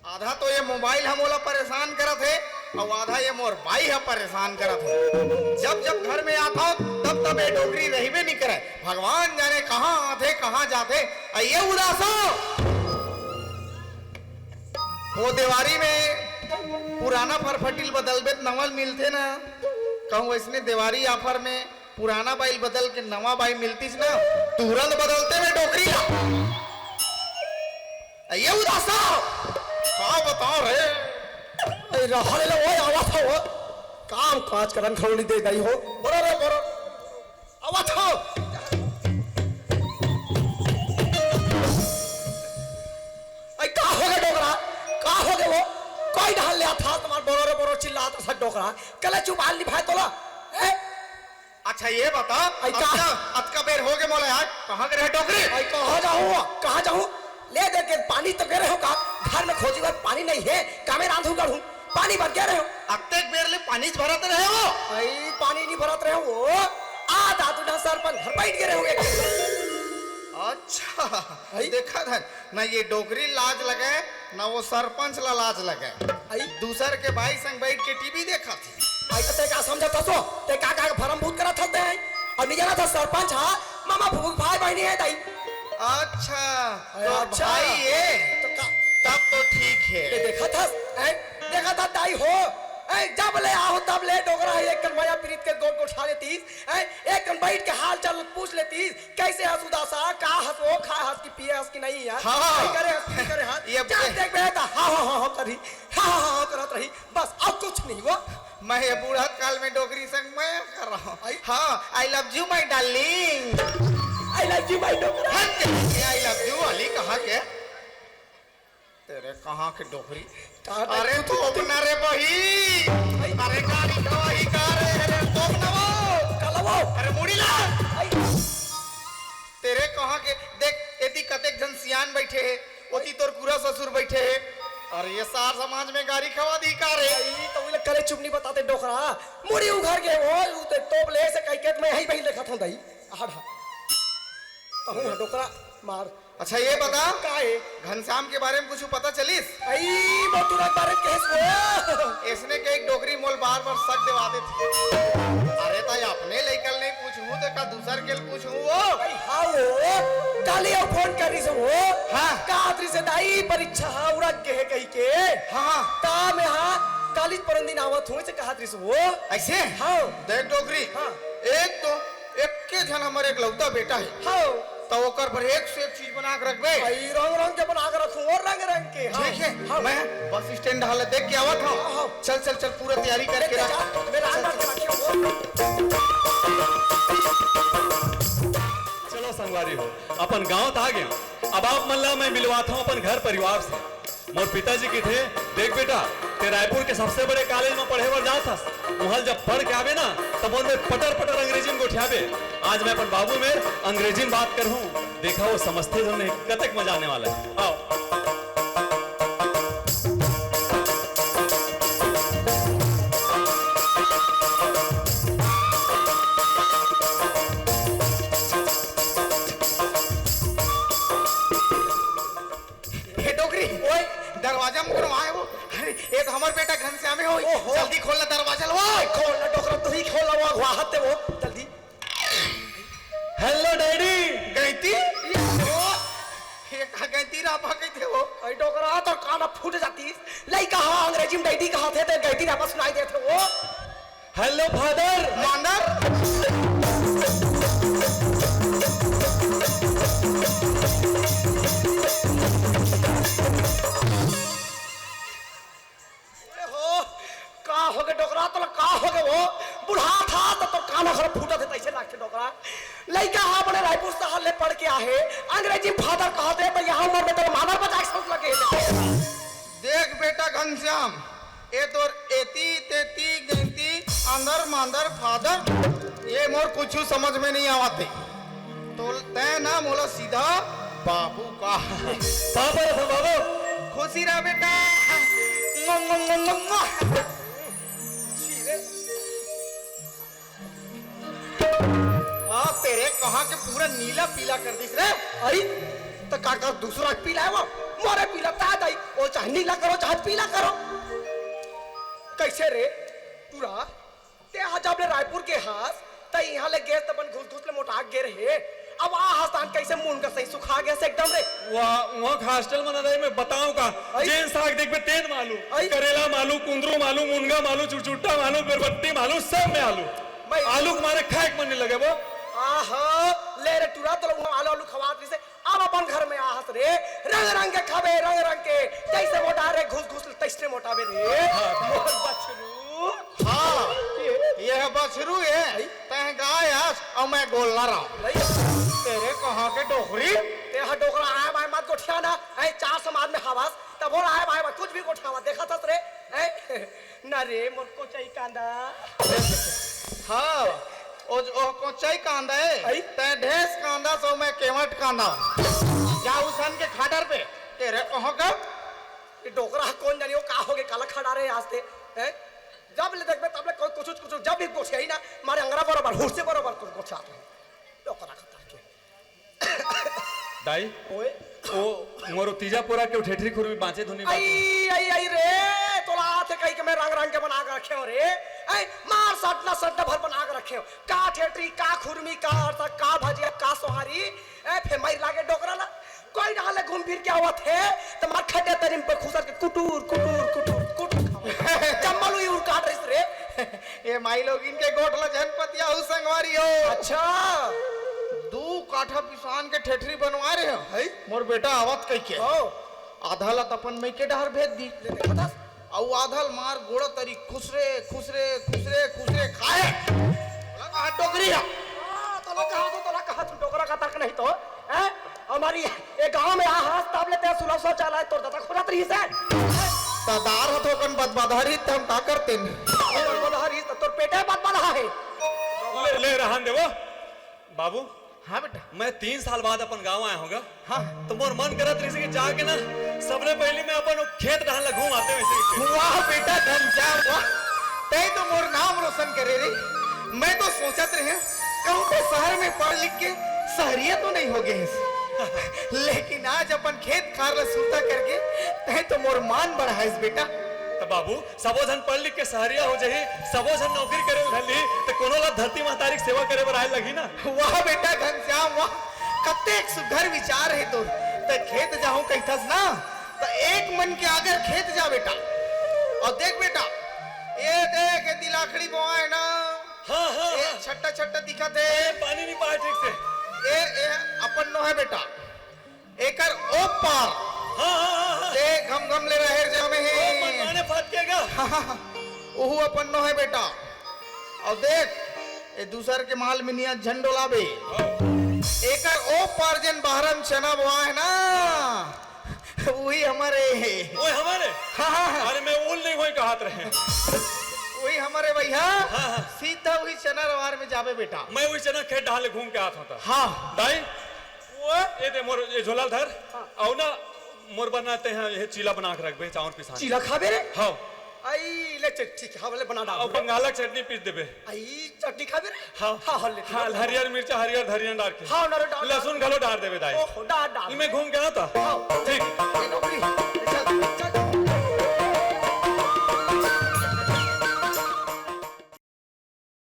आधा तो ये मोबाइल हम ओला परेशान करत है और आधा ये मोर बाई है परेशान करत है। जब जब घर में आता हूँ तब तब ये डोगरी रहीबे नहीं करे। भगवान जाने कहाँ आते कहाँ जाते। ये उदासो वो दीवारी में पुराना फरफटील बदलबे नवल मिलते ना, कहूँ वैसने दीवारी ऑफर में पुराना बाइल बदल के नवा बाइल मिलतीस ना, तुरंत बदलते में डोगरी। ये उदासा का बताओ रे रहले लो ओए आवाज हो काम काज करन खौली दे गई हो बरो रे बरो आवाज हो। आई का हो गया डोगरा का हो गया वो कोई ढाल लिया था तुम्हार बरो रे बरो चिल्लाता था डोगरा कले चुपाल निभाए तोला ए अच्छा ये बता अतका बेर हो गए मोला यार कहाँ के रहे डोगरी। आई कहाँ जाऊँ ले दे के पानी तो गिरे हो का घर में खोजी बार पानी नहीं है कामे रांधू गढ़ू पानी भर के रहे हो अत्तेक बेर ले पानी भरत रहे हो। आई पानी नहीं भरत रहे हो आ दादू ना सरपंच घर बैठ के रहोगे। अच्छा देखा था ना ये डोगरी लाज लगे ना वो सरपंच ला लाज लगे। आई दूसर के भाई संग बैठ के टीवी देखा थी। आई तो ते का समझता सो ते का भरम भूत करा था ते और नहीं जाना था सरपंच हां मामा भूख भाई बहनी है ताई। अच्छा तो अच्छा भाई ये तो तब तो ठीक है। देखा था ताई हो जब ले आओ तब ले डोगरा है एक कन माया प्रीत के गोल को उठा लेती एक कन बैठ के हाल चाल पूछ लेती कैसे हंस उदासा का हंसो खा हंस की पिए हंस की नहीं यार करे हां ये देख बेटा हां करी हां करत रही बस अब कुछ नहीं हुआ। मैं ये बूढ़ा काल में डोगरी संग मैं कर रहा हूँ। हाँ I love you my darling I love you my Dogra I love you वाली कहाँ के तेरे कहाँ के डोगरी। अरे तू अपना रे बही अरे गाड़ी कवाही का रे तो अपना वो कलवो अरे मुड़ी ला तेरे कहाँ के देख एती कतेक जन सियान बैठे है ओती तोर पूरा ससुर बैठे है और ये सार समाज में गाड़ी खवा दी का रे। तो वो करे चुप नहीं बताते डोकरा मुड़ी उघर के वो तोप ले से कई के मैं यही बही देखा था दई आड़ा तो हूं डोकरा मार। अच्छा ये बता का है घनश्याम के बारे में कुछ पता चलिस। आई मोटूरा बारे केस वो इसने के एक डोगरी मोल बार शक दिवाते थे। अरे ताई अपने लेकर नहीं पूछूं तो का दूसर के पूछूं वो भाई हां वो काली फोन करी से वो हां कात्री से दाई परीक्षा उड़ा के कही के हां ता में हां कॉलेज परंदी आवत हुए से कहात्री से वो ऐसे हां देख डोगरी हां एक तो एक के जन हमारे एक लौता बेटा है हां तो ओकर पर एक से एक चीज बना के रखबे भाई रंग रंग के बना के रखूं और रंग रंग के ठीक है हाँ। मैं बस स्टैंड हाल देख के आवत हूं चल चल चल पूरा तैयारी करके रख मेरा हाथ के रखियो। चलो संगवारी हो अपन गांव त आ गए अब आप मल्ला मैं मिलवाता हूं अपन घर परिवार से। मोर पिताजी की थे देख बेटा ते रायपुर के सबसे बड़े कॉलेज में पढ़े बर जात हस वहां जब पढ़ के आवे ना तब उनमें पटर पटर अंग्रेजी में गोठियाबे। आज मैं अपन बाबू में अंग्रेजी में बात कर हूं देखा वो समझते हमने कतक मजा आने वाला है। आओ दरवाजा मुकर आए वो अरे ये तो हमार बेटा घनश्याम है हो जल्दी खोलना दरवाजा लो खोलना डोकरा तू ही खोला वो वाहते वो जल्दी। हेलो डैडी गईती ये का गईती रापा कहते हो आई डोकरा तो काना फूट जाती लइका हां अंग्रेजी में डैडी कहा थे तो गईती रापा सुनाई देते वो हेलो फादर मानर हो गए डोकरा तो का हो गए वो बुढ़ा था तो काना खर फूटा थे तैसे लाग के डोकरा लइका हां बड़े रायपुर से हाल ले पढ़ के आहे अंग्रेजी फादर कहते तो यहां मोर बेटा मानर बचा के सोच लगे। देख बेटा घनश्याम ए तोर एती तेती गईती अंदर मांदर फादर ये मोर कुछ समझ में नहीं आते तो तय ना मोला सीधा बाबू का पापा रे बाबू खुशी रहा बेटा हाँ तेरे कहाँ के पूरा नीला पीला कर दिस रे। अरे तो काका दूसरा पीला है वो मोरे पीला ता दाई ओ चाहे नीला करो चाहे पीला करो कैसे रे पूरा ते जब ले रायपुर के हास त यहां ले गए तबन घुस घुस ले मोटा गे रहे अब आ हस्तान कैसे मुंह का सही सुखा गया से एकदम रे वहाँ हॉस्टल में रहे मैं बताऊं का आई? जेन साग देख पे तेन मालू आई? करेला मालू कुंदरू मालू मुनगा मालू चुटचुट्टा मालू बेरबट्टी मालू सब में आलू मैं- आलू तुम्हारे खाए के मन नहीं लगे वो आहा ले रे तुरा तो आलू आलू खवात रही से अब अपन घर में आहस रे रंग रंग के खाबे रंग रंग के जैसे मोटा रे घुस घुस तैसे मोटाबे रे मोर बछरू हाँ यह बछरू है तह गाय हस और मैं गोलना रहा लई तेरे कहाँ के डोकरी ते हा डोकरा आए भाई मत गोठिया ना ऐ चार समाज में हवास तब और आए भाई कुछ भी गोठिया देखा था रे ऐ ना रे मोर को चाई कांदा हाँ ओ कोचाई कांदा है आई? तह ढेस कांदा सो मैं केवट कांदा जा उसन के खाटर पे तेरे कहाँ का ये डोकरा कौन जानियो का होगे काला खड़ा रे आस्ते हैं जब ले देखबे तब ले कोई कुछ जब भी गोठिया ही ना मारे अंगरा बराबर हुर से बराबर कुछ गोठा डोकरा खतर के दाई ओए ओ मोर तीजापुरा के ठेठरी खुरमी बांचे धुनी आई आई आई रे तोला थे कहीं के मैं रंग रंग के बना के रखे हो रे ऐ मार सटना भर बना के रखे हो का ठेठरी का खुरमी का अर्थ का भजिया का सोहारी ऐ फे मई लागे डोकरा ला कोई डाले घूम फिर के आवत है त मार खटे तरिम पे खुसर के कुटूर कुटूर कुटूर कुटूर चम्मल हुई उड़ काट रही रे ये माई लोग इनके गोठला जनपतिया हूँ संगवारी हो अच्छा 2 काठा पिसान के ठेठरी बनवा रहे हो है मोर बेटा आवत कई के ओ आधा लत अपन मई के डहर भेज दी ले देखा था औ आधल मार गोड़ा तरी खुसरे खुसरे खुसरे खुसरे खाए लगा टोकरिया तोला कहा तू डोकरा का तर्क नहीं तो हैं हमारी एक गांव में आ हाथ ताबले ते सुलभ शौचालय तोड़ दाता खुदा रही से तदार हो तो कन बदबधारी तम का करते और बोला हरी तोर पेटे बात बना है ले रहन देवो बाबू हाँ बेटा मैं 3 साल बाद अपन गांव आया होगा हाँ तो मोर मन करत रही कि जाके ना सबने पहले मैं अपन वो खेत डाल घूम आते वैसे वाह बेटा घनश्याम वाह तय तो मोर नाम रोशन करे रे मैं तो सोचत रहे कहूँ तो शहर में पढ़ लिख के शहरिया तो नहीं हो गए लेकिन आज अपन खेत खार ला सुरता करके तय तो मोर मान बढ़ा है बेटा तो बाबू सबो जन पढ़ लिख के शहरिया हो जाही सबो जन नौकरी करे उधरली तो कोनो ला धरती महतारी की सेवा करे बर आए लगी ना वाह बेटा घनश्याम वाह कतेक सुघर विचार है तो खेत जाऊं कहथस ना तो एक मन के आगर खेत जा बेटा और देख बेटा ये देख ये दिलाखड़ी बोआ है ना हाँ हाँ ये हाँ। छट्टा छट्टा दिखत है पानी नहीं पाए ठीक से ए अपन नो है बेटा एकर ओ पार हाँ हाँ हाँ देख हम गम ले रहे जा में है मनमाने फाट केगा ओहू अपन नो है बेटा और देख ये दूसर के माल में निया झंडो लाबे एकर ओ पार जन बहरम चना बोआ है ना वही हमारे ओए हमारे हाँ अरे मैं उल नहीं होई कहत रहे वही हमारे भैया हाँ। सीधा वही चना रवार में जाबे बेटा मैं वही चना खेत डाले घूम के आत होता हाँ दाई वो ये दे मोर ये झोला धर और ना मोर बनाते हैं ये चीला बना के रखबे चावल पिसान चीला खाबे रे हाँ आई ले ठीक है हवले बना डाल और बंगाला चटनी पीस देबे आई चटनी खाबे रे हाँ हाँ ले हाँ हरियर मिर्चा हरियर धरिया डाल के हाँ ना डाल लहसुन घलो डाल देबे दाई ओहो डाल डाल इमे घूम के आता हाँ ठीक ये नौकरी चल चल